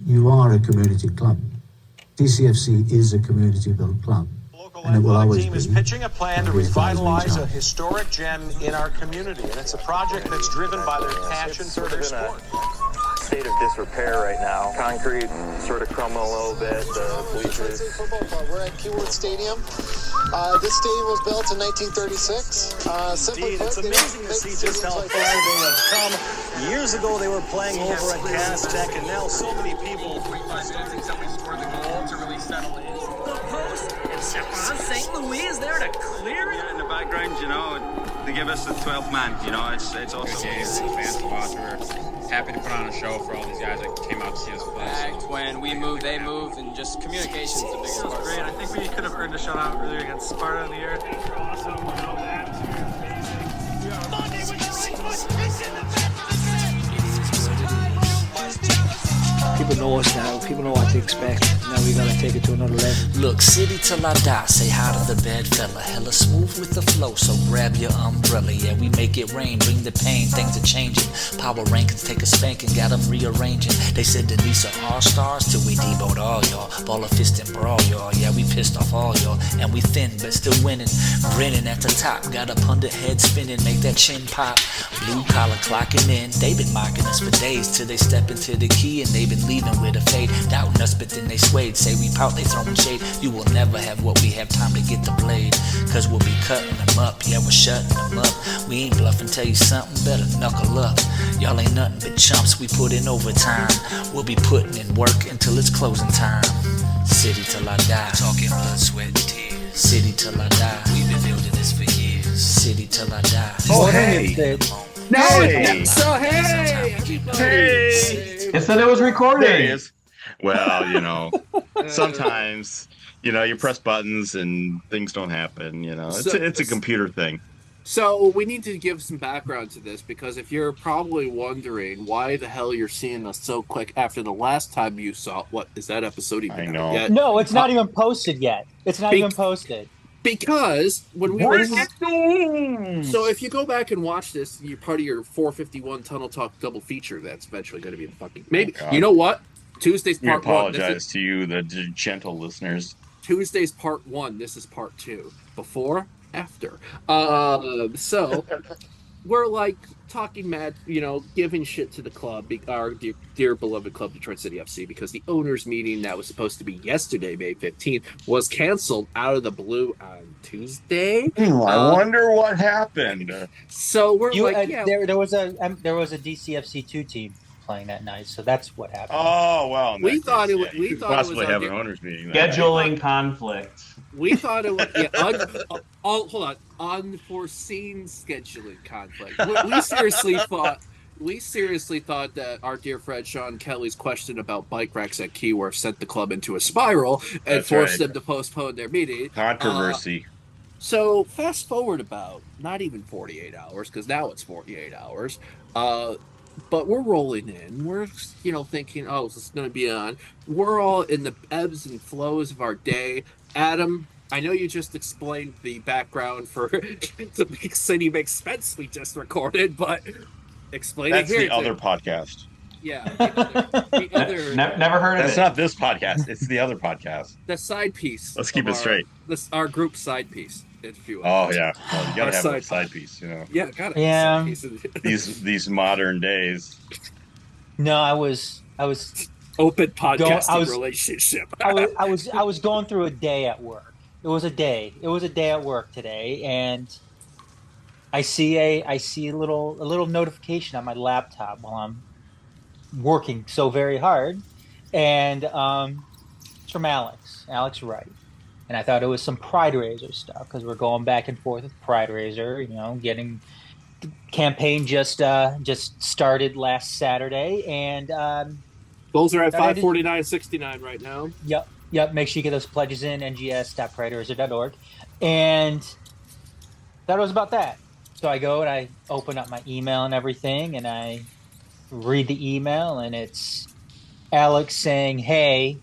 you are a community club. DCFC is a community-built club. And it will always team is pitching a plan to revitalize a historic gem in our community, and it's a project that's driven by their passion for their sport. State of disrepair right now. Concrete sort of crumbling a little bit. The bleachers. Football club. We're at Keyworth Stadium. This stadium was built in 1936. Simply put, it's amazing to see just how far they have come. Years ago, they were playing over at Gas Tech, and now so many people. The post and Stephon St. Louis is there to clear it. Yeah, in the background, they give us the 12th man. It's also fans to watch. We're happy to put on a show for all these guys that came out to see us play. When we move, they move, and just communication is the biggest part. It was great. I think we could have earned a shutout earlier against Sparta in the year. Awesome. The atmosphere is amazing. Monday with the right foot. It's in the back of the net. People know us now. People know what to expect. Now we gotta take it to another level. Look, city till I die. Say hi to the bad fella. Hella smooth with the flow, so grab your umbrella. Yeah, we make it rain, bring the pain. Things are changing. Power rankings take a spanking, got them rearranging. They said Denise are all stars till we deboed all y'all. Ball of fist and brawl y'all. Yeah, we pissed off all y'all, and we thin but still winning. Grinning at the top, got up under head spinning, make that chin pop. Blue collar clocking in. They been mocking us for days till they step into the key, and they been leaving with a fade, doubting us, but then they swayed. Say we pout, they throwing shade. You will never have what we have, time to get the blade, cause we'll be cutting them up. Yeah, we're shutting them up. We ain't bluffing, tell you something, better knuckle up. Y'all ain't nothing but chumps, we put in overtime. We'll be putting in work until it's closing time. City till I die, talking blood, sweat, and tears. City till I die, we've been building this for years. City till I die. Oh, hey! Hey! So, hey! Hey! It said it was recording. Well, sometimes, you press buttons and things don't happen, It's a computer thing. So we need to give some background to this, because if you're probably wondering why the hell you're seeing us so quick after the last time you saw, what is that episode even? I know. Yet? No, it's not even posted yet. It's not even posted. Because when we so if you go back and watch this, you're part of your 451 Tunnel Talk double feature. That's eventually going to be the fucking maybe. You know what? Tuesday's part one. We apologize to you, the gentle listeners. Tuesday's part one. This is part two. Before, after. So we're like talking mad, giving shit to the club, our dear beloved club, Detroit City FC, because the owners' meeting that was supposed to be yesterday, May 15th, was canceled out of the blue on Tuesday. I wonder what happened. So we're there was a DCFC 2 team playing that night, so that's what happened. Oh well, we thought it was possibly have an owners meeting. Scheduling conflict. We thought it was hold on, unforeseen scheduling conflict. We seriously thought that our dear friend Sean Kelly's question about bike racks at Keyworth sent the club into a spiral and forced them to postpone their meeting. Controversy. So fast forward about not even 48 hours, because now it's 48 hours. But we're rolling in. We're, thinking, this is going to be on. We're all in the ebbs and flows of our day. Adam, I know you just explained the background for the Big City Makes Sense we just recorded, but explain it here. That's the other podcast. Yeah. The other never heard of it. That's not this podcast. It's the other podcast. The side piece. Let's keep it straight. Our group side piece. Oh yeah, well, you gotta have a side piece, Yeah, gotta. Yeah. These modern days. No, I was open podcasting relationship. I was going through a day at work. It was a day at work today, and I see a little notification on my laptop while I'm working so very hard, and it's from Alex Wright. And I thought it was some Pride Raiser stuff, because we're going back and forth with Pride Raiser, getting the campaign just started last Saturday, and those are at $549.69 right now. Yep. Make sure you get those pledges in, ngs.prideraiser.org, and that was about that. So I go and I open up my email and everything, and I read the email, and it's Alex saying, "Hey,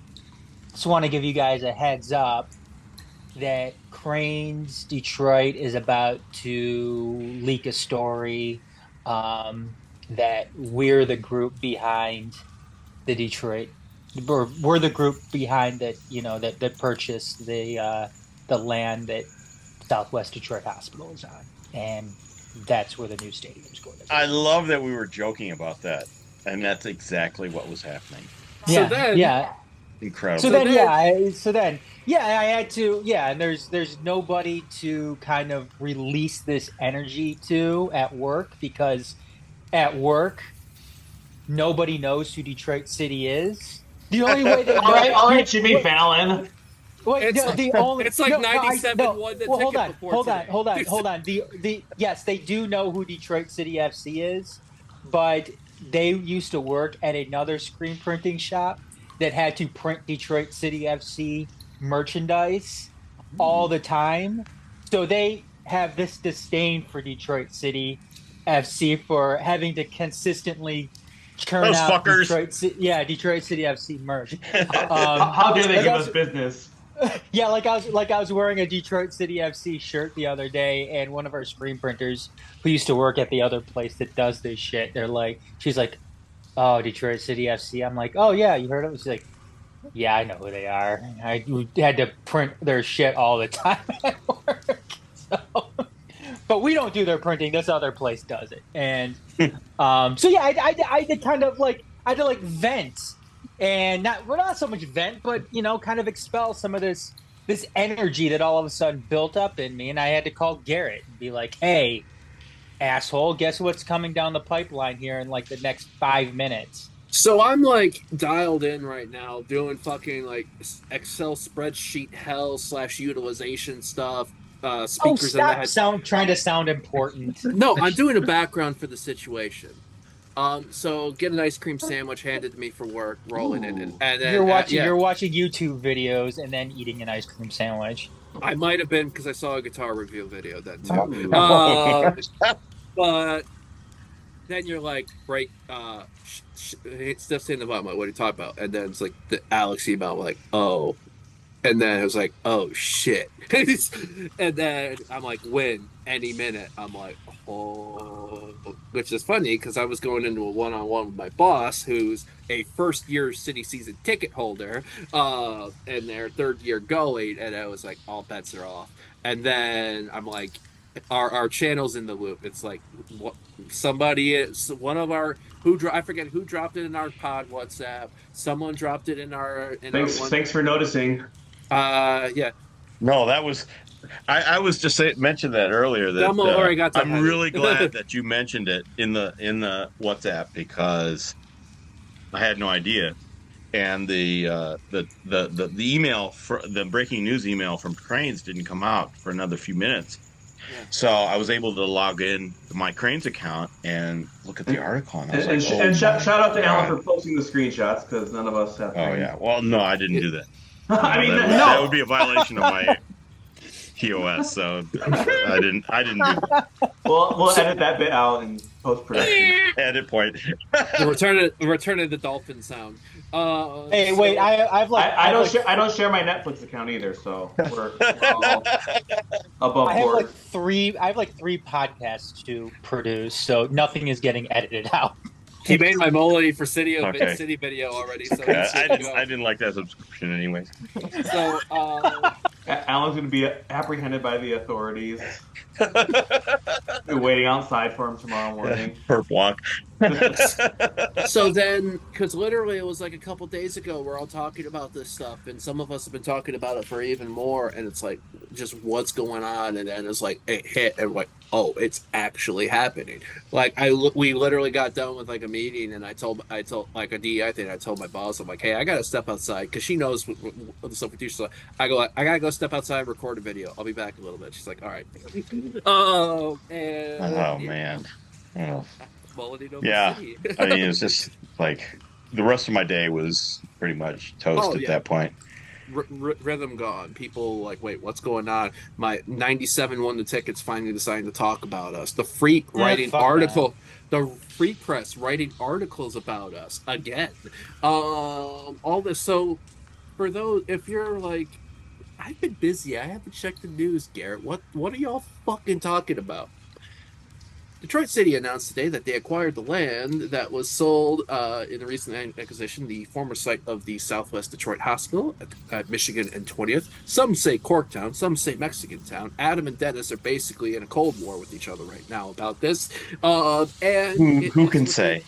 just want to give you guys a heads up that Cranes Detroit is about to leak a story that we're the group behind the Detroit we're the group behind that, that purchased the land that Southwest Detroit Hospital is on, and that's where the new stadium's going to be. I love that we were joking about that, and that's exactly what was happening. Incredible. I had to, and there's nobody to kind of release this energy to at work, because at work nobody knows who Detroit City is. The only way they all right, Jimmy Fallon. Wait, It's like 97 won the ticket before today. Hold on. Yes, they do know who Detroit City FC is, but they used to work at another screen printing shop that had to print Detroit City FC merchandise all the time. So they have this disdain for Detroit City FC for having to consistently churn out Detroit City FC merch. How dare they give us business? Yeah, like I was wearing a Detroit City FC shirt the other day, and one of our screen printers who used to work at the other place that does this shit, she's like, "Oh, Detroit City FC." I'm like, "Oh yeah, you heard of it?" She's like, "Yeah, I know who they are. I had to print their shit all the time at work." But we don't do their printing. This other place does it, and I did kind of like I had to vent. And not so much vent, but kind of expel some of this energy that all of a sudden built up in me. And I had to call Garrett and be like, "Hey, asshole, guess what's coming down the pipeline here in the next 5 minutes?" So I'm dialed in right now, doing fucking Excel spreadsheet hell / utilization stuff. Speakers in the head. Trying to sound important. No, I'm doing a background for the situation. So get an ice cream sandwich handed to me for work, rolling in, and then you're watching YouTube videos and then eating an ice cream sandwich. I might have been, because I saw a guitar review video then too. But then you're like, break, stuff's in the bottom. What are you talking about? And then it's like the Alex email, like, oh. And then it was like, oh shit. And then I'm like, when? Any minute. I'm like, oh. Which is funny, because I was going into a one-on-one with my boss, who's a first-year city season ticket holder, and their third-year going, and I was like, all bets are off. And then I'm like, our channel's in the loop. It's like, somebody is one of our I forget who dropped it in our pod WhatsApp. Someone dropped it in our. Thanks for noticing. Yeah. No, that was. I was just mentioned that earlier. That I'm really glad that you mentioned it in the WhatsApp, because I had no idea, and the email for the breaking news email from Cranes didn't come out for another few minutes. Yeah. So I was able to log in to my Cranes account and look at the article. And shout out to Alan for posting the screenshots, because none of us have. Oh yeah, well no, I didn't do that. I mean, that would be a violation of my TOS. So I didn't do that. We'll edit that bit out in post production. Edit point. The return of the dolphin sound. Hey, wait! I don't share my Netflix account either, so we're all above board. I have three podcasts to produce, so nothing is getting edited out. He made my Molody for City video already. So I didn't like that subscription anyways. So Alan's going to be apprehended by the authorities. Be waiting outside for him tomorrow morning. Perp walk. So then, because literally it was like a couple days ago, we're all talking about this stuff, and some of us have been talking about it for even more, and it's like, just what's going on, and then it's like, it hit, and like, oh, it's actually happening. Like, we literally got done with like a meeting, and I told like a DEI thing, I told my boss, I'm like, hey, I gotta step outside, because she knows what the stuff we do, so I gotta go step outside and record a video. I'll be back a little bit. She's like, all right. Man. Oh. Yeah, I mean, it's just like the rest of my day was pretty much toast at that point. Rhythm gone. People like, wait, what's going on? My 97 won the tickets, finally deciding to talk about us. The Freak writing article. The Free Press writing articles about us again. All this. So for those, if you're like, I've been busy, I haven't checked the news, Garrett. What are y'all fucking talking about? Detroit City announced today that they acquired the land that was sold in a recent acquisition, the former site of the Southwest Detroit Hospital at Michigan and 20th. Some say Corktown, some say Mexican Town. Adam and Dennis are basically in a cold war with each other right now about this. And who can say?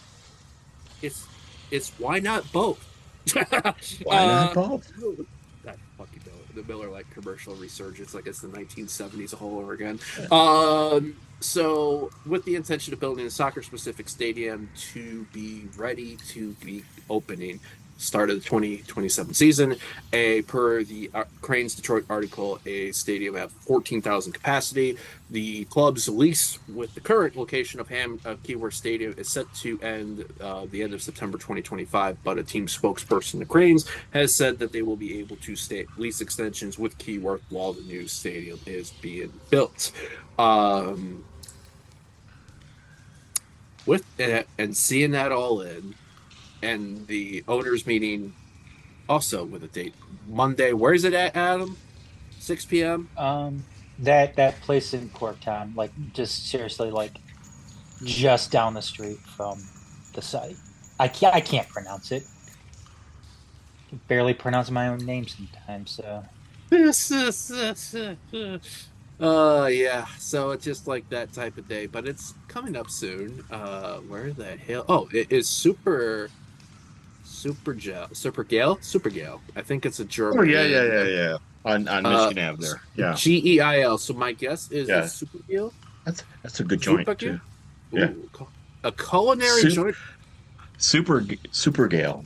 It's why not both? Why not both? That fucking the Miller Lite commercial resurgence like it's the 1970s all over again. So with the intention of building a soccer-specific stadium to be ready to be opening start of the 2027 season, per the Cranes Detroit article, a stadium at 14,000 capacity. The club's lease with the current location of Keyworth Stadium is set to end the end of September 2025, but a team spokesperson, the Cranes, has said that they will be able to lease extensions with Keyworth while the new stadium is being built. With that, and seeing that all in, and the owners meeting also with a date Monday. Where is it at, Adam? 6 p.m. That place in Corktown, like just seriously, like just down the street from the site. I can't pronounce it. I can barely pronounce my own name sometimes. So. Yeah, so it's just like that type of day, but it's coming up soon. Where the hell? Oh, it is Super Gale. I think it's a German. Oh yeah. On Michigan Ave there. Yeah. GEIL. So my guess is it's Super Gale. That's a good joint too. Yeah. A culinary joint. Super Gale.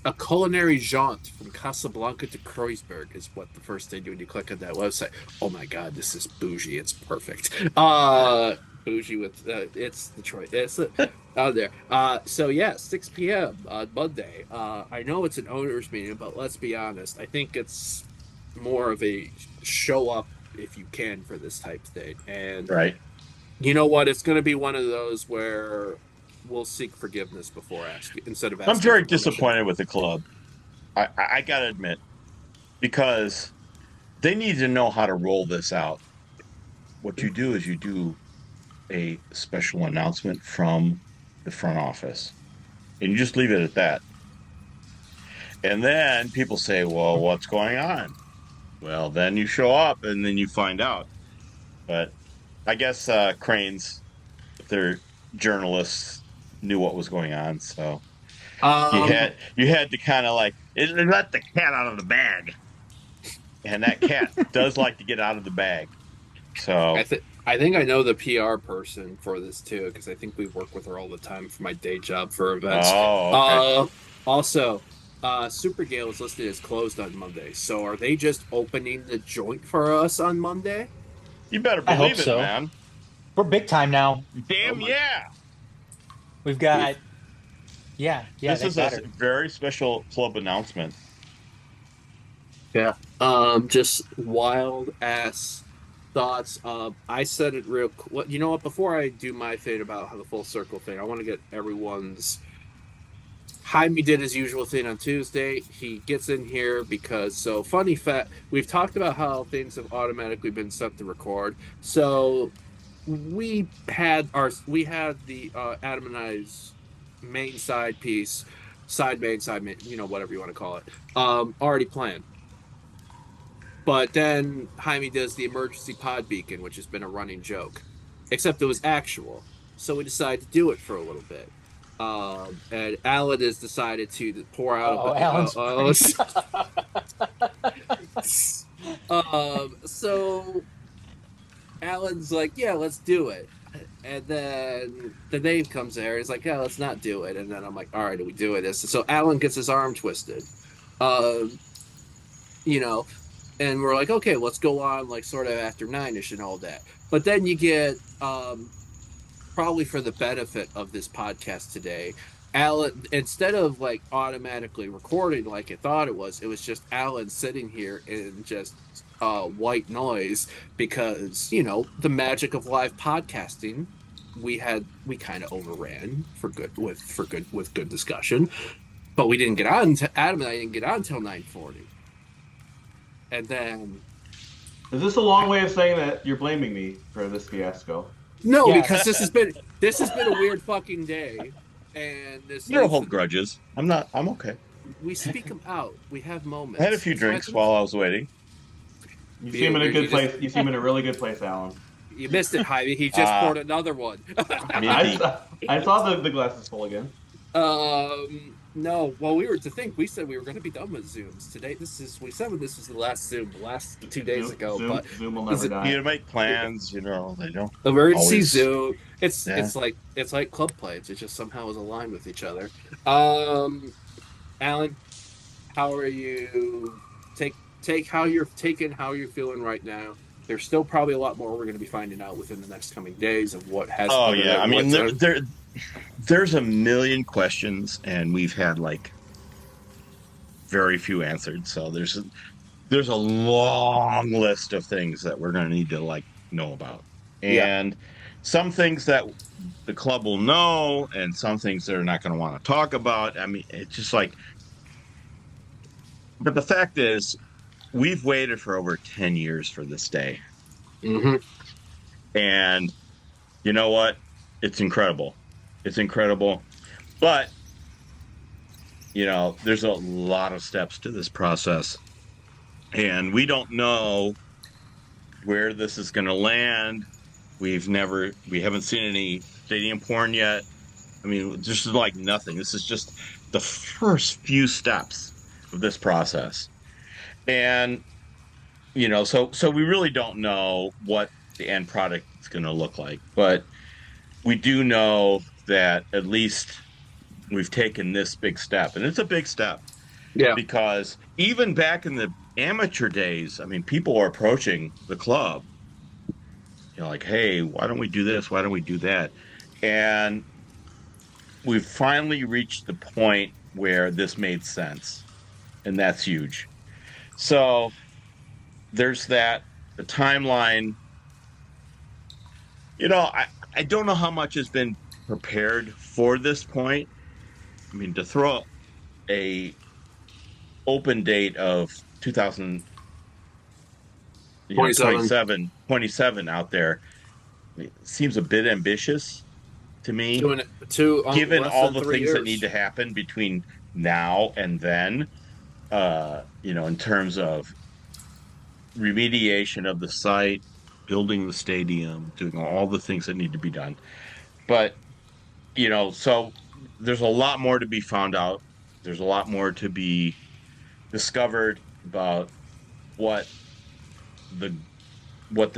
A culinary jaunt from Casablanca to Kreuzberg is what the first thing when you click on that website. Oh my God, this is bougie. It's perfect. Bougie with it's Detroit. It's out there. So yeah, 6 p.m. on Monday. I know it's an owners meeting, but let's be honest. I think it's more of a show up if you can for this type of thing. And right. You know what? It's going to be one of those where we'll seek forgiveness before asking instead of asking. I'm very disappointed with the club. I gotta admit, because they need to know how to roll this out. What you do is you do a special announcement from the front office, and you just leave it at that. And then people say, "Well, what's going on?" Well, then you show up, and then you find out. But I guess Cranes, if they're journalists, knew what was going on, so you had to kind of like let the cat out of the bag, and that cat does like to get out of the bag. So I think I know the PR person for this too, because I think we work with her all the time for my day job for events. Oh, okay. Also, Super Gale is listed as closed on Monday. So are they just opening the joint for us on Monday? You better believe it, man. We're big time now. Damn yeah. We've got, yeah. This is a very special club announcement. Yeah. Just wild ass thoughts. I said it real. You know what? Before I do my thing about how the full circle thing, I want to get everyone's. Jaime did his usual thing on Tuesday. He gets in here because funny fact. We've talked about how things have automatically been set to record. So. We had the Adam and I's main side piece, side main, whatever you want to call it, already planned. But then Jaime does the emergency pod beacon, which has been a running joke, except it was actual. So we decided to do it for a little bit. And Alan has decided to pour out. So. Alan's like, yeah, let's do it. And then the Dave comes there. He's like, yeah, let's not do it. And then I'm like, all right, do we do it? So Alan gets his arm twisted. And we're like, okay, let's go on like sort of after 9-ish and all that. But then you get, probably for the benefit of this podcast today, Alan, instead of like automatically recording like it thought it was just Alan sitting here in just white noise because the magic of live podcasting we kind of overran with good discussion, but we didn't get on Adam and I didn't get on until 9:40, and then is this a long way of saying that you're blaming me for this fiasco? No, Yes. because this has been a weird fucking day, and this. You don't hold grudges. I'm okay. We speak them out. We have moments. I had a few drinks while I was waiting. You seem in a good place. You seem in a really good place, Alan. You missed it, Jaime. He just poured another one. I saw the glasses full again. No. Well, we said we were going to be done with Zooms today. We said this was the last Zoom, the last 2 days ago. But Zoom will never die. You make plans, they don't. Emergency always... Zoom. It's like club plays. It just somehow is aligned with each other. Alan, how are you? Take how you're feeling right now. There's still probably a lot more we're going to be finding out within the next coming days of what has. Oh yeah, I mean there's a million questions, and we've had like very few answered. So there's a long list of things that we're going to need to know about, and some things that the club will know, and some things they're not going to want to talk about. I mean, it's just but the fact is, we've waited for over 10 years for this day. Mm-hmm. And you know what? It's incredible. It's incredible. But, there's a lot of steps to this process. And we don't know where this is going to land. We haven't seen any stadium porn yet. I mean, this is like nothing. This is just the first few steps of this process. And, so we really don't know what the end product is going to look like. But we do know that at least we've taken this big step. And it's a big step. Yeah. Because even back in the amateur days, I mean, people are approaching the club. Hey, why don't we do this? Why don't we do that? And we've finally reached the point where this made sense. And that's huge. So there's that. The timeline. I don't know how much has been prepared for this point. I mean, to throw a open date of 2027 out there, it seems a bit ambitious to me. Given all the things that need to happen between now and then. In terms of remediation of the site, building the stadium, doing all the things that need to be done. But, so there's a lot more to be found out. There's a lot more to be discovered about what the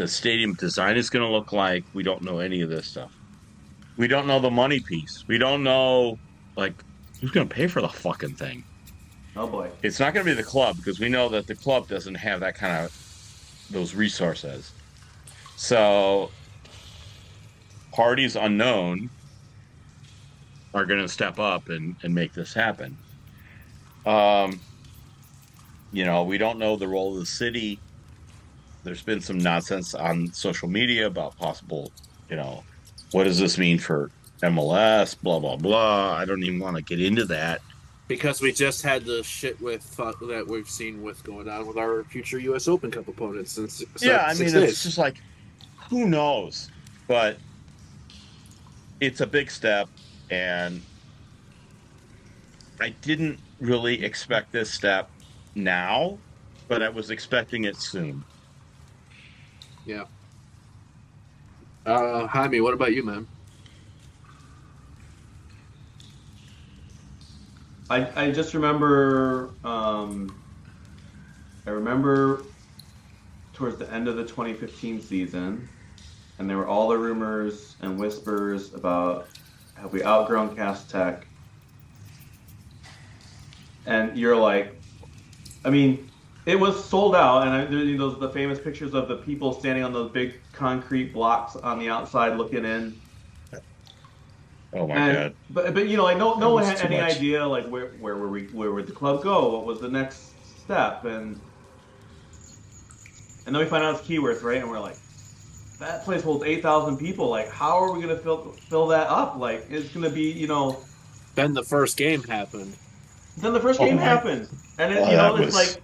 stadium design is going to look like. We don't know any of this stuff. We don't know the money piece. We don't know, who's going to pay for the fucking thing. Oh boy. It's not going to be the club, because we know that the club doesn't have that kind of those resources. So parties unknown are going to step up and make this happen. We don't know the role of the city. There's been some nonsense on social media about possible, what does this mean for MLS, blah, blah, blah. I don't even want to get into that. Because we just had the shit that we've seen with going on with our future U.S. Open Cup opponents since. It's just who knows? But it's a big step, and I didn't really expect this step now, but I was expecting it soon. Yeah. Jaime, what about you, man? I just remember, I remember towards the end of the 2015 season, and there were all the rumors and whispers about, have we outgrown Cast Tech? And you're like, I mean, it was sold out, and there's the famous pictures of the people standing on those big concrete blocks on the outside looking in. Oh my God! But no one had any idea where would the club go? What was the next step? And then we find out it's Keyworth, right? And we're like, that place holds 8,000 people. Like, how are we gonna fill that up? Like, it's gonna be Then the first game happened. And it's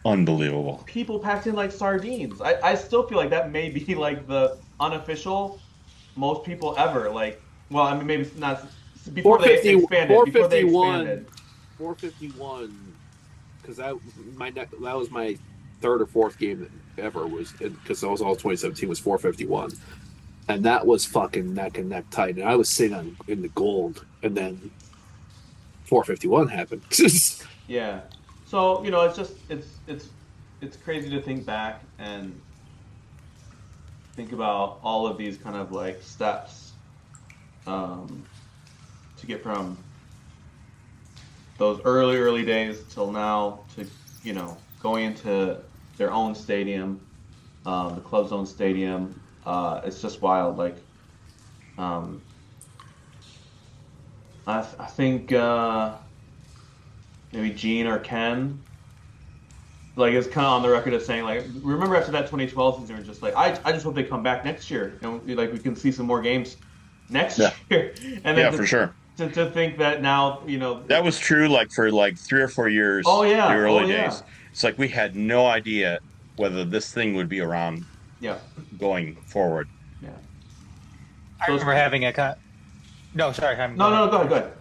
unbelievable. People packed in like sardines. I still feel like that may be like the unofficial most people ever. Like, well, I mean, maybe not before they expanded. 451, because that was my third or fourth game ever, was because that was all 2017 was 451, and that was fucking neck and neck tight, and I was sitting in the gold, and then 451 happened. Yeah, so it's just it's crazy to think back and think about all of these kind of like steps to get from those early days till now to going into their own stadium, the club's own stadium. It's just wild. Like I think maybe Gene or Ken like is kind of on the record of saying, like, remember after that 2012 season, we're just like, I just hope they come back next year, and like we can see some more games next year. And then for sure. To think that now, that was true like for like 3 or 4 years. Oh yeah, the early days. It's like we had no idea whether this thing would be around. Yeah. Going forward. Yeah. I remember having a No, sorry. No, go ahead.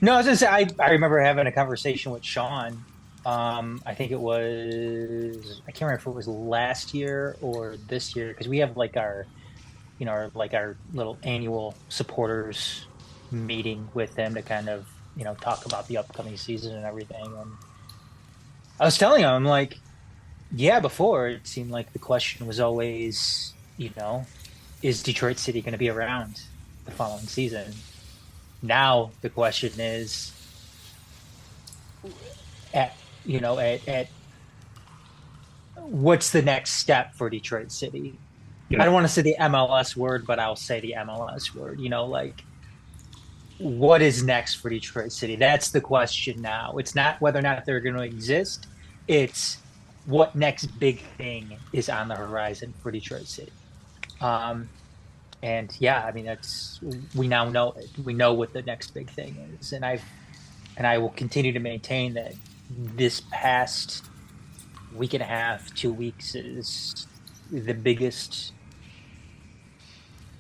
No, I was gonna say I remember having a conversation with Sean. I think it was, I can't remember if it was last year or this year, because we have like our little annual supporters meeting with them to kind of talk about the upcoming season and everything. And I was telling him, I'm like, yeah, before it seemed like the question was always, is Detroit City going to be around the following season? Now the question is, at what's the next step for Detroit City? I don't want to say the MLS word, but I'll say the MLS word. Like, what is next for Detroit City? That's the question now. It's not whether or not they're going to exist. It's what next big thing is on the horizon for Detroit City. And yeah, I mean, we now know it. We know what the next big thing is, and I will continue to maintain that this past week and a half, 2 weeks is the biggest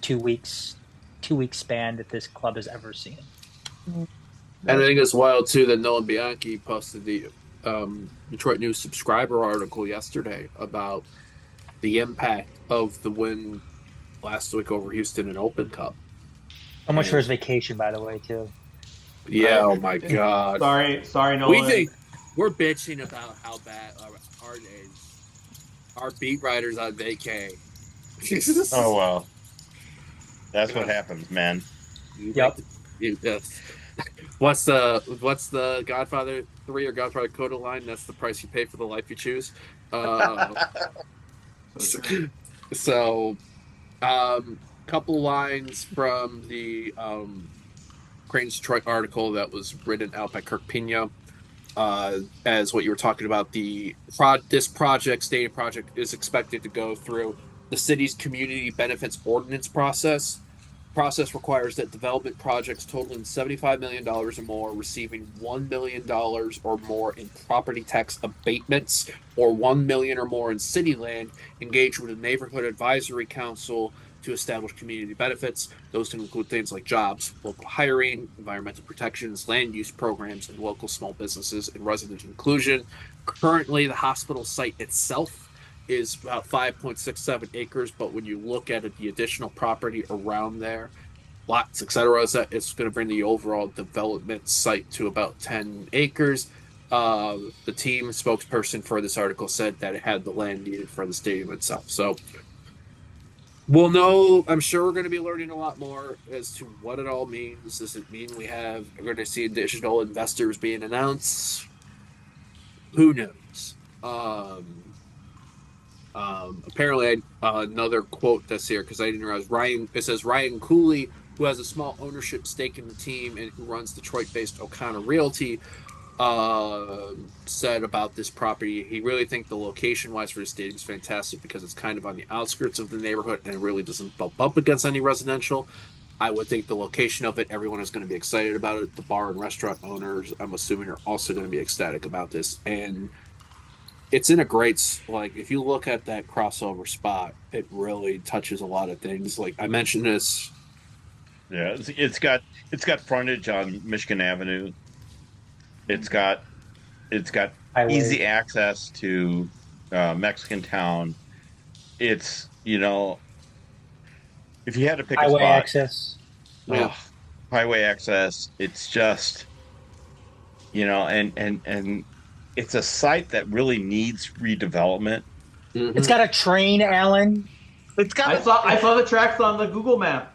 2 weeks span that this club has ever seen. And I think it's wild too that Nolan Bianchi posted the Detroit News subscriber article yesterday about the impact of the win last week over Houston in Open Cup. How much for his vacation, by the way, too? Yeah, oh my God. Sorry, Nolan. We're bitching about how bad our beat writers on vacay. Oh well, that's what happens, man. Yep. What's the Godfather 3 or Godfather Coda line? That's the price you pay for the life you choose. So, couple lines from the Cranes Detroit article that was written out by Kirk Pena. As what you were talking about, this stadium project is expected to go through the city's community benefits ordinance process. Process requires that development projects totaling $75 million or more, receiving $1 million or more in property tax abatements, or $1 million or more in city land, engage with a neighborhood advisory council to establish community benefits. Those can include things like jobs, local hiring, environmental protections, land use programs, and local small businesses and resident inclusion. Currently, the hospital site itself is about 5.67 acres, but when you look at it, the additional property around there, lots, etc., it's going to bring the overall development site to about 10 acres. The team spokesperson for this article said that it had the land needed for the stadium itself. So we'll know. I'm sure we're going to be learning a lot more as to what it all means. Does it mean we're going to see additional investors being announced? Who knows? Apparently, another quote that's here, because I didn't realize it says Ryan Cooley, who has a small ownership stake in the team and who runs Detroit-based O'Connor Realty, said about this property, he really thinks the location-wise for the stadium is fantastic because it's kind of on the outskirts of the neighborhood and it really doesn't bump up against any residential. I would think the location of it, everyone is going to be excited about it. The bar and restaurant owners, I'm assuming, are also going to be ecstatic about this. And it's in a great, like, if you look at that crossover spot, it really touches a lot of things. Like I mentioned this. Yeah, it's got frontage on Michigan Avenue. It's got Highway. easy access to Mexican Town. It's, if you had to pick a Highway spot, access. Yeah. highway access. It's just, and it's a site that really needs redevelopment. Mm-hmm. It's got a train, Alan. It's got. I saw the tracks on the Google map.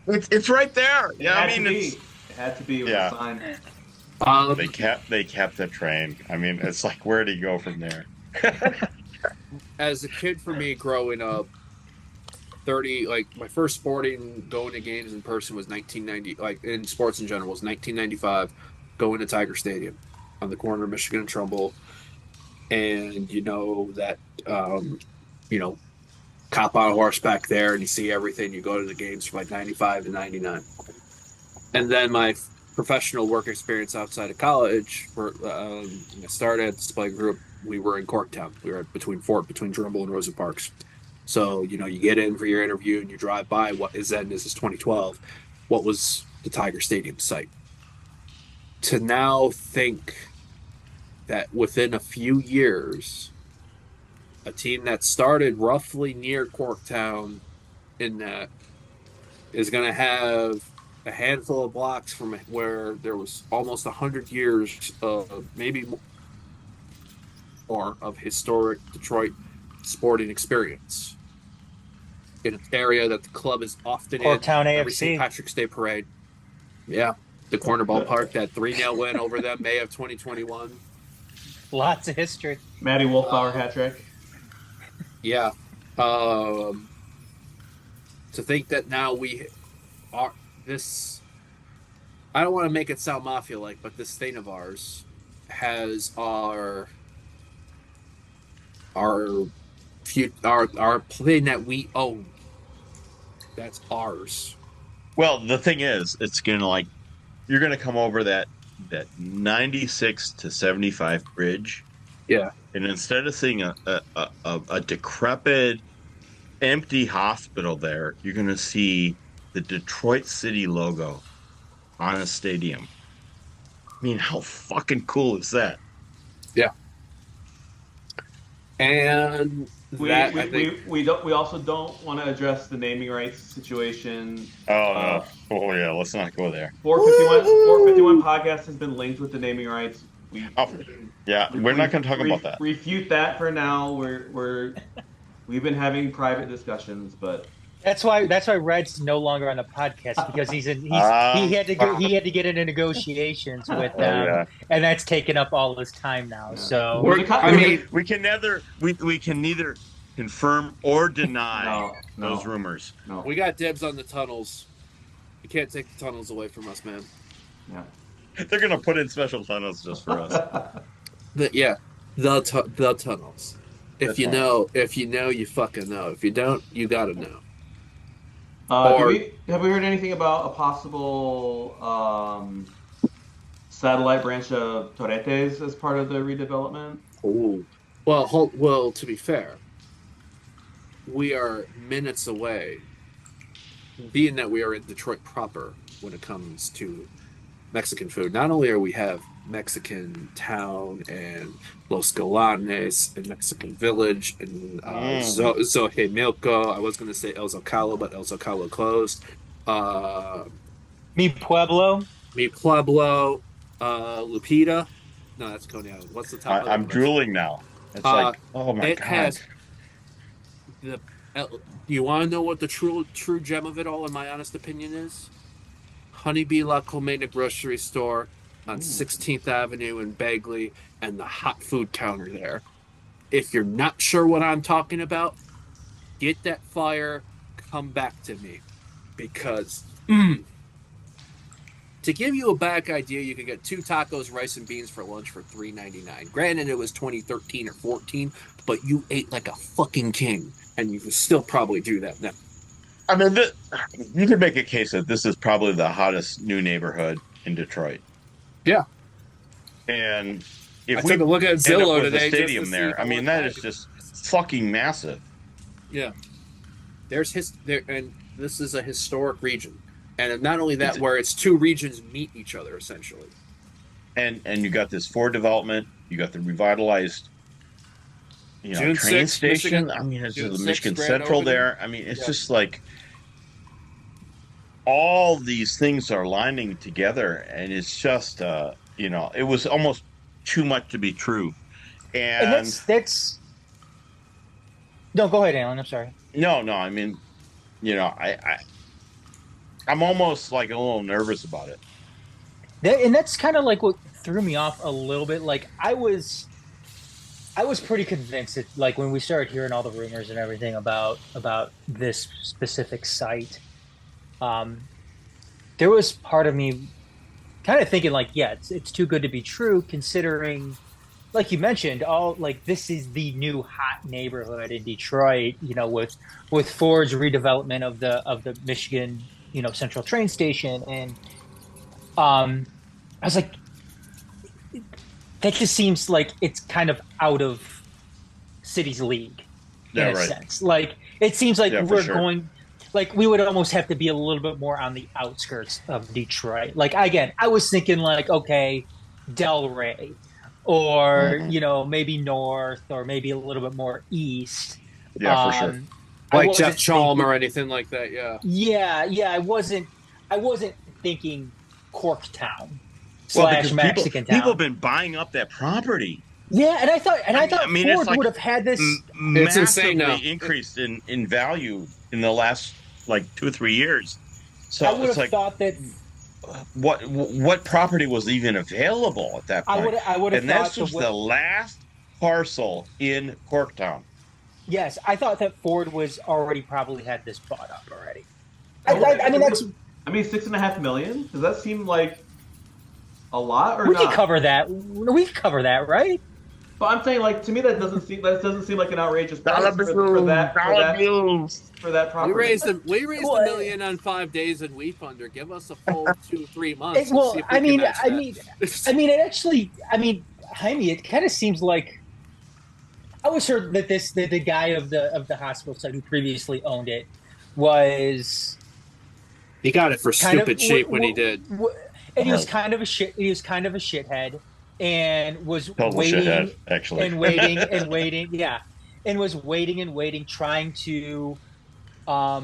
It's right there. Yeah, it had to be with yeah. the sign. They kept the train. I mean, it's like, where do you go from there? As a kid, for me, growing up, my first sporting going to games in person was 1990. Like in sports in general, was 1995, going to Tiger Stadium on the corner of Michigan and Trumbull, and cop on horseback there, and you see everything. You go to the games from like 95 to 99, and then my professional work experience outside of college, where I started at the display group. We were in Corktown. We were between Trumbull and Rosa Parks. So, you get in for your interview and you drive by this is 2012. What was the Tiger Stadium site? To now think that within a few years, a team that started roughly near Corktown in that is going to have a handful of blocks from where there was almost 100 years of maybe more of historic Detroit sporting experience in an area that the club is often Corktown in. Every AFC. St. Patrick's Day parade. Yeah. The corner ballpark, that 3-0 win over them, May of 2021. Lots of history. Matty Wolfbauer hat trick. Yeah. To think that now we are this, I don't want to make it sound mafia-like, but this thing of ours has our plane that we own. That's ours. Well, the thing is, it's you're gonna come over that 96 to 75 bridge. Yeah. And instead of seeing a decrepit, empty hospital there, you're gonna see the Detroit City logo on a stadium. I mean, how fucking cool is that? Yeah. And we also don't want to address the naming rights situation. Oh no! Yeah, let's not go there. 451 podcast has been linked with the naming rights. We're not going to talk about that. Refute that for now. We've been having private discussions, but that's why Red's no longer on the podcast, because he had to get into negotiations with them, and that's taken up all his time now. Yeah. So we can neither confirm or deny those rumors. No, we got dibs on the tunnels. You can't take the tunnels away from us, man. Yeah, they're gonna put in special tunnels just for us. The tunnels. If you know, you fucking know. If you don't, you gotta know. Have we heard anything about a possible satellite branch of Torretes as part of the redevelopment? Oh, well. To be fair, we are minutes away. Being that we are in Detroit proper, when it comes to Mexican food, not only are we have Mexican Town and Los Galanes and Mexican Village and Xochimilco. I was going to say El Zocalo, but El Zocalo closed. Mi Pueblo, Lupita. No, that's Coney Island. What's the top? I'm drooling now. It's like, oh my god. Has the. You want to know what the true gem of it all, in my honest opinion, is? Honeybee La Colmena grocery store on 16th Avenue in Bagley, and the hot food counter there. If you're not sure what I'm talking about, get that flyer, come back to me. Because to give you a back idea, you could get 2 tacos, rice, and beans for lunch for $3.99. Granted, it was 2013 or 14, but you ate like a fucking king, and you can still probably do that now. I mean, you could make a case that this is probably the hottest new neighborhood in Detroit. Yeah. And if I we took a look at end up Zillow with today a just to stadium see there, how I mean, much that is just fucking massive. Yeah. There's there, and this is a historic region. And not only that, where it's two regions meet each other, essentially. And you got this Ford development, you got the revitalized, June train 6th, station. Michigan, I mean, it's June the 6th, Michigan grand Central opening. there. I mean, it's just like all these things are lining together, and it's just, it was almost too much to be true. And that's. No, go ahead, Alan. I'm sorry. No, I mean, I'm almost like a little nervous about it. And that's kind of like what threw me off a little bit. Like I was pretty convinced that, like, when we started hearing all the rumors and everything about this specific site, there was part of me kind of thinking, like, yeah, it's too good to be true, considering, like you mentioned, this is the new hot neighborhood in Detroit, with Ford's redevelopment of the Michigan, Central train station. And I was like, that just seems like it's kind of out of city's league in a sense. Like, it seems like we're going, like, we would almost have to be a little bit more on the outskirts of Detroit. Like, again, I was thinking, like, okay, Delray, or maybe north, or maybe a little bit more east. Yeah, for sure. Like Jeff Chalm or anything like that. Yeah. I wasn't thinking Corktown / Well, Mexican town. People have been buying up that property. Yeah, and I thought Ford like would have had this. It's insane now. Increased in value in the last 2 or 3 years. So I would have thought that. What property was even available at that point? I would have and thought this was the last parcel in Corktown. Yes, I thought that Ford was already probably had this bought up already. I mean, that's. I mean, $6.5 million. Does that seem like a lot or we not? Can cover that. We can cover that, right? But I'm saying, to me, that doesn't seem like an outrageous price for that property. We raised $1 million on 5 days in WeFunder. Give us a full 2-3 months. Jaime, it kind of seems like I always heard that the guy of the hospital site who previously owned it was. He got it for stupid cheap when he did. And he was kind of a shithead, and was Total waiting shithead, actually. and waiting and waiting, yeah, and was waiting and waiting, trying to, get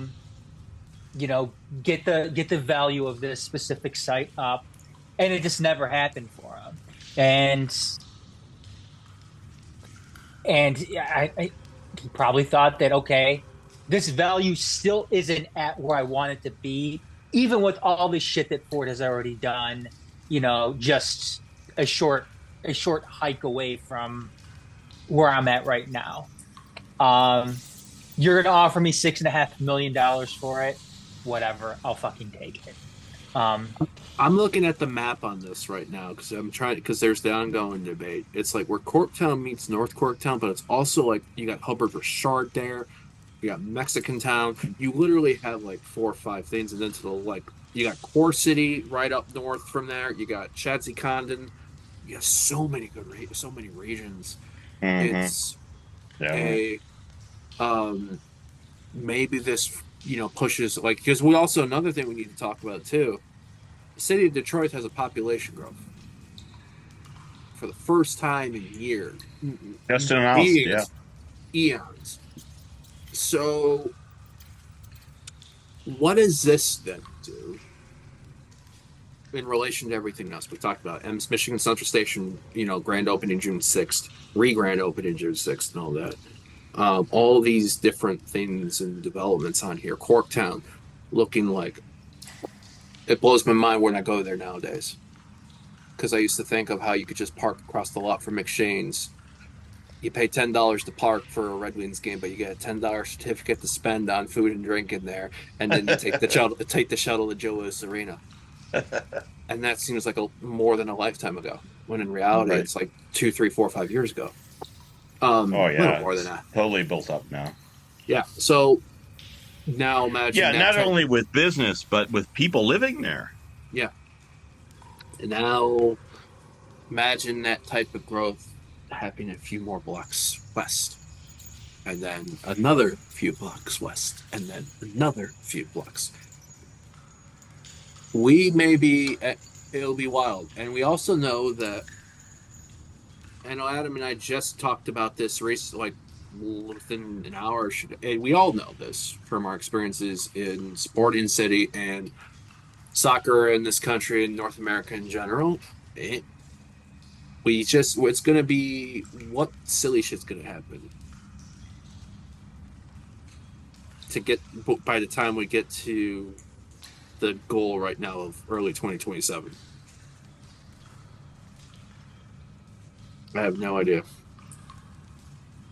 the value of this specific site up, and it just never happened for him. And he probably thought that, okay, this value still isn't at where I want it to be, even with all the shit that Ford has already done, just a short hike away from where I'm at right now. You're going to offer me $6.5 million for it. Whatever. I'll fucking take it. I'm looking at the map on this right now because there's the ongoing debate. It's like where Corktown meets North Corktown, but it's also like you got Hubbard Richard there. You got Mexican Town. You literally have 4 or 5 things, and then you got Core City right up north from there. You got Chadsey Condon. You have so many regions. Mm-hmm. It's maybe this pushes because we also, another thing we need to talk about too. The city of Detroit has a population growth for the first time in years. Just announced, eons. So, what does this then do in relation to everything else we talked about? Michigan Central Station, grand opening June 6th, re-grand opening June 6th, and all that. All these different things and developments on here. Corktown, looking like it blows my mind when I go there nowadays. Because I used to think of how you could just park across the lot from McShane's. You pay $10 to park for a Red Wings game, but you get a $10 certificate to spend on food and drink in there, and then you take the shuttle to Joe Louis Arena. And that seems like more than a lifetime ago, when in reality it's like 2, 3, 4, 5 years ago. More than that. Totally built up now. Yeah. So now imagine. Yeah, not only with business, but with people living there. Yeah. And now Imagine that type of growth happening a few more blocks west, and then another few blocks west, and then another few blocks. It'll be wild. And we also know that, I know Adam and I just talked about this recently, within an hour, and we all know this from our experiences in Sporting City and soccer in this country and North America in general. It's going to be, what silly shit's going to happen by the time we get to the goal right now of early 2027. I have no idea.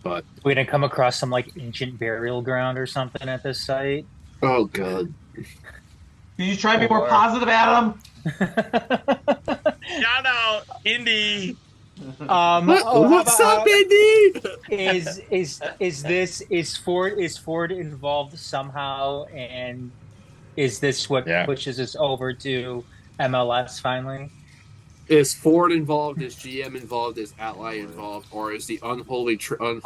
But we're going to come across some like ancient burial ground or something at this site. Oh, God. Can you try to be more positive, Adam? Shout out, Indy. What's up, Indy? Is Ford involved somehow, and is this what pushes us over to MLS finally? Is Ford involved? Is GM involved? Is Ally involved? Or is the unholy union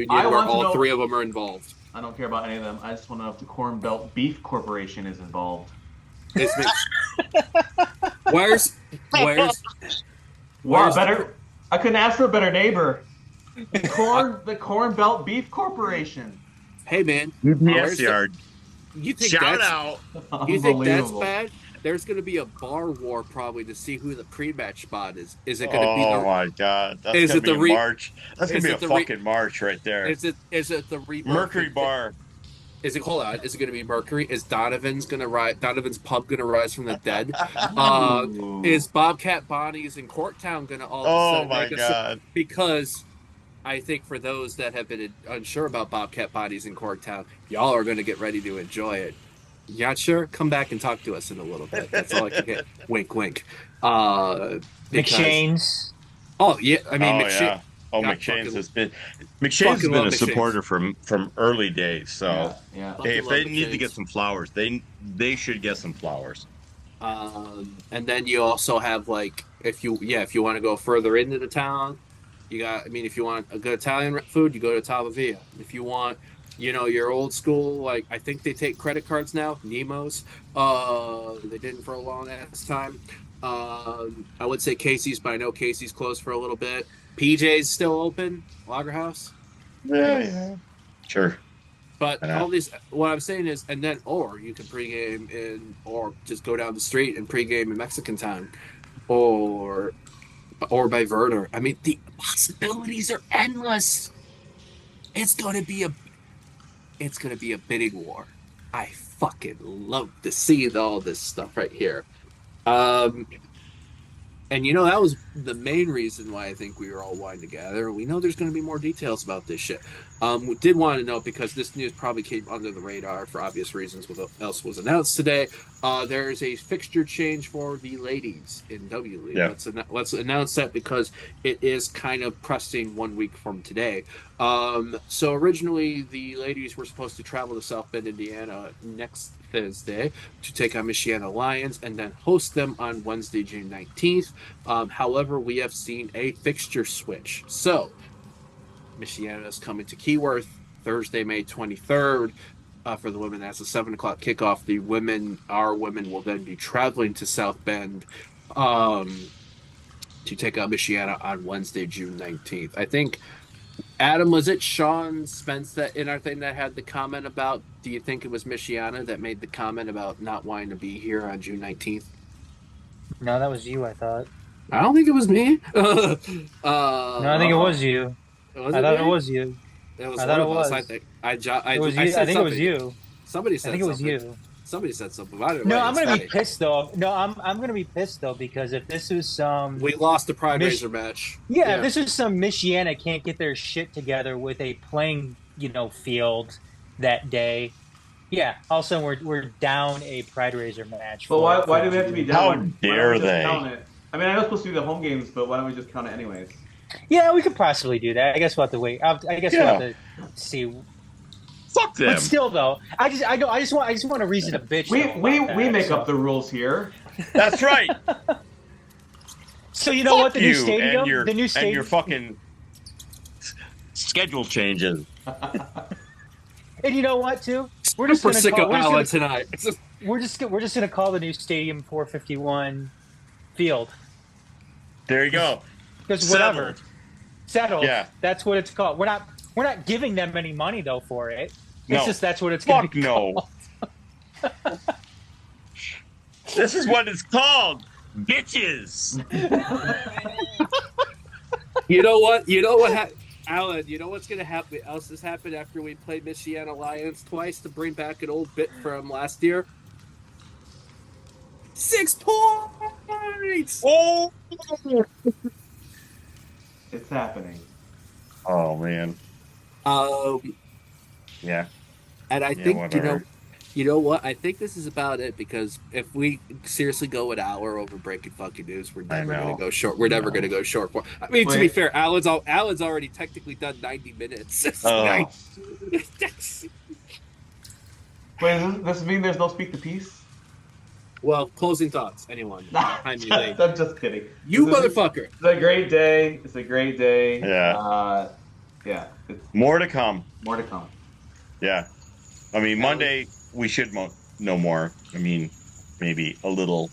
where all three of them are involved? I don't care about any of them. I just want to know if the Corn Belt Beef Corporation is involved. Where's better? I couldn't ask for a better neighbor. The Corn Belt Beef Corporation. Hey, man. UPS yard. Shout out. You think that's bad? There's going to be a bar war probably to see who the pre-match spot is. Is it going to be? Oh my God! That's going to be a march. That's going to be a fucking march right there. Is it the Mercury Bar? Is it? Hold on. Is it going to be Mercury? Is Donovan's going to rise? Donovan's pub going to rise from the dead? Is Bobcat Bonnie's in Corktown going to all of a sudden God! Because I think for those that have been unsure about Bobcat Bonnie's in Corktown, y'all are going to get ready to enjoy it. You not sure? Come back and talk to us in a little bit. That's all I can get. Wink, wink. McShane's. Oh yeah, I mean McShane. Oh, McShane's has been a supporter from early days. So hey, if they need to get some flowers, they should get some flowers. And then you also have like if you want to go further into the town, if you want a good Italian food, you go to Talavia. If you want, your old school, like I think they take credit cards now, Nemo's. They didn't for a long ass time. I would say Casey's, but I know Casey's closed for a little bit. PJ's still open, Lager House. Yeah. Sure. But all these, what I'm saying is, and then, or you can pregame in, or just go down the street and pregame in Mexican Town, or by Werder. I mean, the possibilities are endless. It's gonna be a bidding war. I fucking love to see all this stuff right here. And that was the main reason why I think we were all wanting to gather. We know there's going to be more details about this shit. We did want to know, because this news probably came under the radar for obvious reasons, what else was announced today. There is a fixture change for the ladies in W League. Yeah. Let's announce that because it is kind of pressing 1 week from today. So originally the ladies were supposed to travel to South Bend, Indiana next Thursday to take on Michiana Lions and then host them on Wednesday, June 19th. However, we have seen a fixture switch. So Michiana is coming to Keyworth Thursday, May 23rd. For the women, that's a 7 o'clock kickoff. Our women will then be traveling to South Bend to take on Michiana on Wednesday, June 19th. I think, Adam, was it Sean Spence that in our thing that had the comment about, do you think it was Michiana that made the comment about not wanting to be here on June 19th? No, that was you, I thought. I don't think it was me. No, I think it was you. I thought it was you. I thought it was. I think it was you. Somebody said. I think it was you. Somebody said something about it. No, I'm gonna be pissed though. No, I'm gonna be pissed though, because if this was some, we lost the Pride Razor match. Yeah, if this was some Michiana can't get their shit together with a playing field that day. Yeah, all of a sudden we're down a Pride Razor match. But why do we have to be down? How dare they? I mean, I know it's supposed to be the home games, but why don't we just count it anyways? Yeah, we could possibly do that. I guess we'll have to wait. I guess we'll have to see. Fuck them. But still, though, I just want a reason to bitch. We make up the rules here. That's right. So you know what? The new you stadium, and your, the new stadium, and your fucking schedule changes. And you know what? Too, Super sick of Alan tonight. We're just gonna call the new stadium 451 Field. There you go. Because whatever, settled. Yeah, that's what it's called. We're not giving them any money though for it. It's No. just that's what it's going to be called. No. This is what it's called, bitches. You know what, Alan? You know what's going to happen? Else has happened after we played Michigan Alliance twice to bring back an old bit from last year. 6 points. Oh, It's happening. Oh man. Yeah. And I think whatever. you know what? I think this is about it because if we seriously go an hour over breaking fucking news, we're never going to go short. We're never going to go short. I mean, to be fair, Alan's already technically done 90 minutes. Oh. Wait, does this mean there's no speak the peace? Well, closing thoughts. Anyone? I'm just kidding. You motherfucker. It's a great day. It's a great day. Yeah. Yeah. More to come. More to come. Yeah. I mean, Monday we should know more. I mean, maybe a little.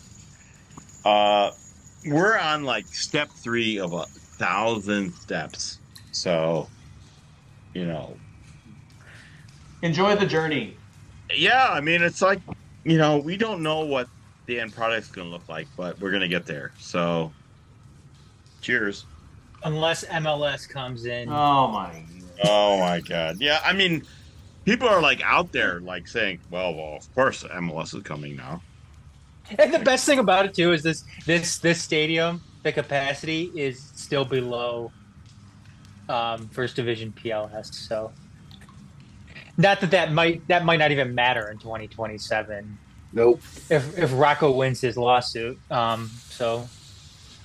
We're on like step 3 of 1,000 steps. So, enjoy the journey. Yeah. I mean, it's like, we don't know what the end product's going to look like, but we're going to get there. So, cheers. Unless MLS comes in. Oh my God. Yeah. I mean, people are like out there like saying, well, of course MLS is coming now. And the best thing about it too is this stadium, the capacity is still below first division PLS. So not that might not even matter in 2027. Nope. If Rocco wins his lawsuit. So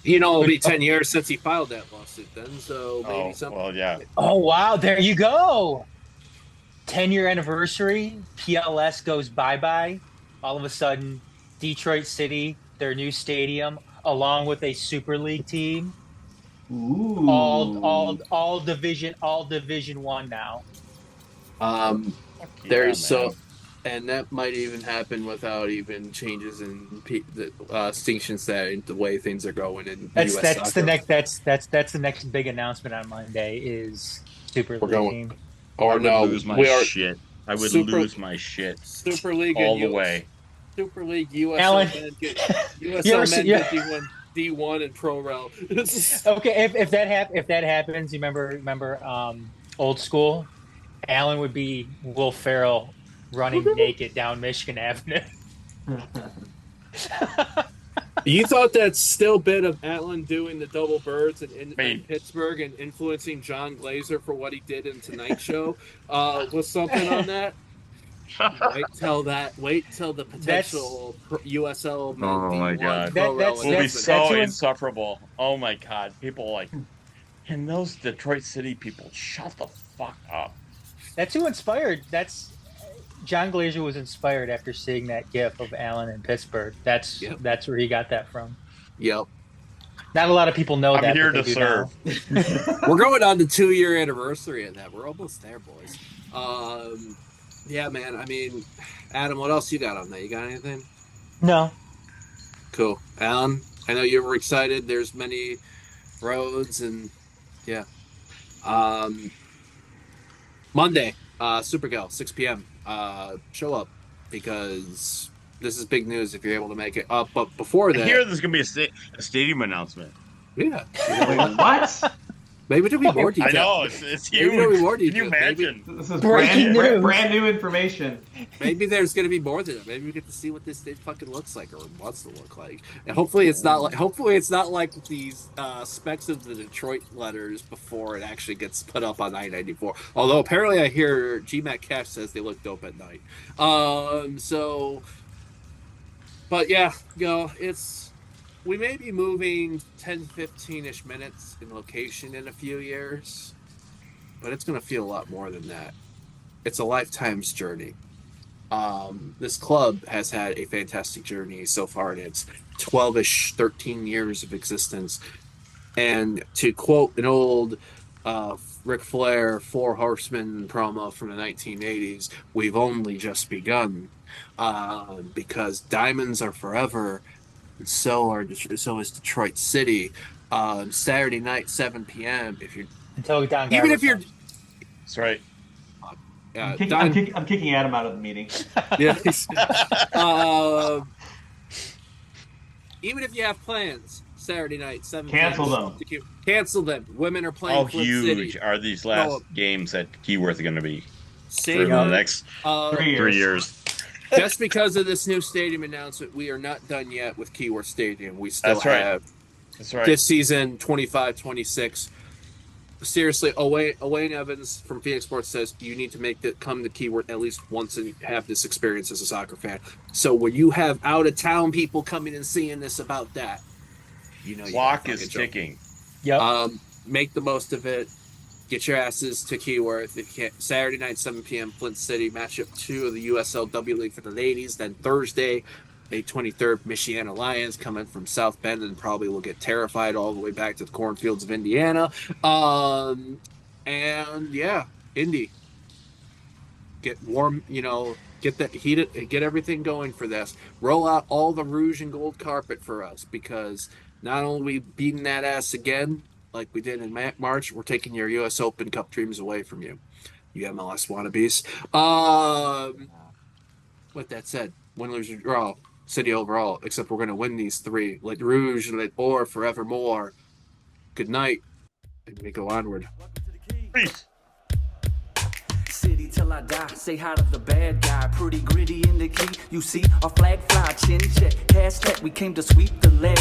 it'll be 10 years since he filed that lawsuit then, so maybe something. Well, yeah. Oh wow, there you go. 10-year anniversary, PLS goes bye-bye. All of a sudden, Detroit City, their new stadium, along with a Super League team. Ooh. All Division 1 now. And that might even happen without even changes in the distinctions that the way things are going in that's US the next that's the next big announcement on Monday is Super League team. Or no, lose my shit. I would lose my shit. Super League all the way. Super League USL Alan, men get D1 and Pro Rel. Okay, if that happens, you remember Old School? Alan would be Will Ferrell running naked down Michigan Avenue. You thought that still bit of Alan doing the double birds in Pittsburgh and influencing John Glazer for what he did in Tonight Show was something on that? Wait till the potential USL. Oh my God, will be so insufferable. Oh my God, people like, can those Detroit City people shut the fuck up? That's who inspired. John Glazer was inspired after seeing that GIF of Allen in Pittsburgh. That's where he got that from. Yep. Not a lot of people know that. I'm here to serve. We're going on the 2-year anniversary of that. We're almost there, boys. Yeah, man. I mean, Adam, what else you got on that? You got anything? No. Cool. Alan, I know you were excited. There's many roads and yeah. Monday, Supergal, 6 p.m. Show up because this is big news if you're able to make it. But before that, I hear there's gonna be a stadium announcement. Yeah. Wait, what? Maybe there'll be more details. I know it's huge. Maybe there'll be more Can details. you imagine? This is brand new information. Maybe there's going to be more than that. Maybe we get to see what this thing fucking looks like or wants to look like. And hopefully it's not like these specs of the Detroit letters before it actually gets put up on I-94. Although apparently I hear GMAC Cash says they look dope at night. But yeah, we may be moving 10, 15-ish minutes in location in a few years, but it's going to feel a lot more than that. It's a lifetime's journey. This club has had a fantastic journey so far in its 12-ish, 13 years of existence. And to quote an old Ric Flair Four Horsemen promo from the 1980s, we've only just begun. Because diamonds are forever, and so is Detroit City. Saturday night, 7 p.m. If you're until Don even if you're, that's right. I'm kicking Adam out of the meeting. Yes. Even if you have plans, Saturday night, 7 cancel them. Cancel them. Women are playing. How huge City. are these last games at Keyworth going to be for the next 3 years? Just because of this new stadium announcement, we are not done yet with Keyworth Stadium. We still have this season 25-26. Seriously, Owain Evans from Phoenix Sports says you need to come to Keyworth at least once and have this experience as a soccer fan. So when you have out of town people coming and seeing this about that, clock is ticking. Yep. Make the most of it. Get your asses to Keyworth. If you can't, Saturday night, 7 p.m. Flint City, matchup 2 of the USL-W League for the ladies. Then Thursday, May 23rd, Michiana Lions coming from South Bend and probably will get terrified all the way back to the cornfields of Indiana. And yeah, Indy. Get warm, get that heated, get everything going for this. Roll out all the rouge and gold carpet for us, because not only are we beating that ass again, like we did in March, we're taking your U.S. Open Cup dreams away from you, you MLS wannabes. With that said, win, lose, or draw, City overall, except we're going to win these 3. Let Rouge, let Or, forevermore. Good night, and we go onward. Peace. City till I die, say hi to the bad guy. Pretty gritty in the key, you see our flag fly, chin check, hashtag we came to sweep the leg.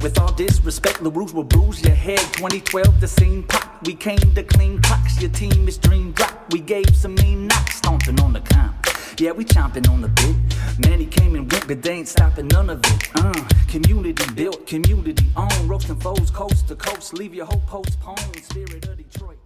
With all disrespect, the rules will bruise your head. 2012 the scene pop, we came to clean clocks. Your team is dream drop, we gave some mean knocks. Stomping on the comp, yeah, we chomping on the bit. Many came and went, but they ain't stopping none of it. Community built, community owned, roasting foes coast to coast. Leave your hope postponed, spirit of Detroit.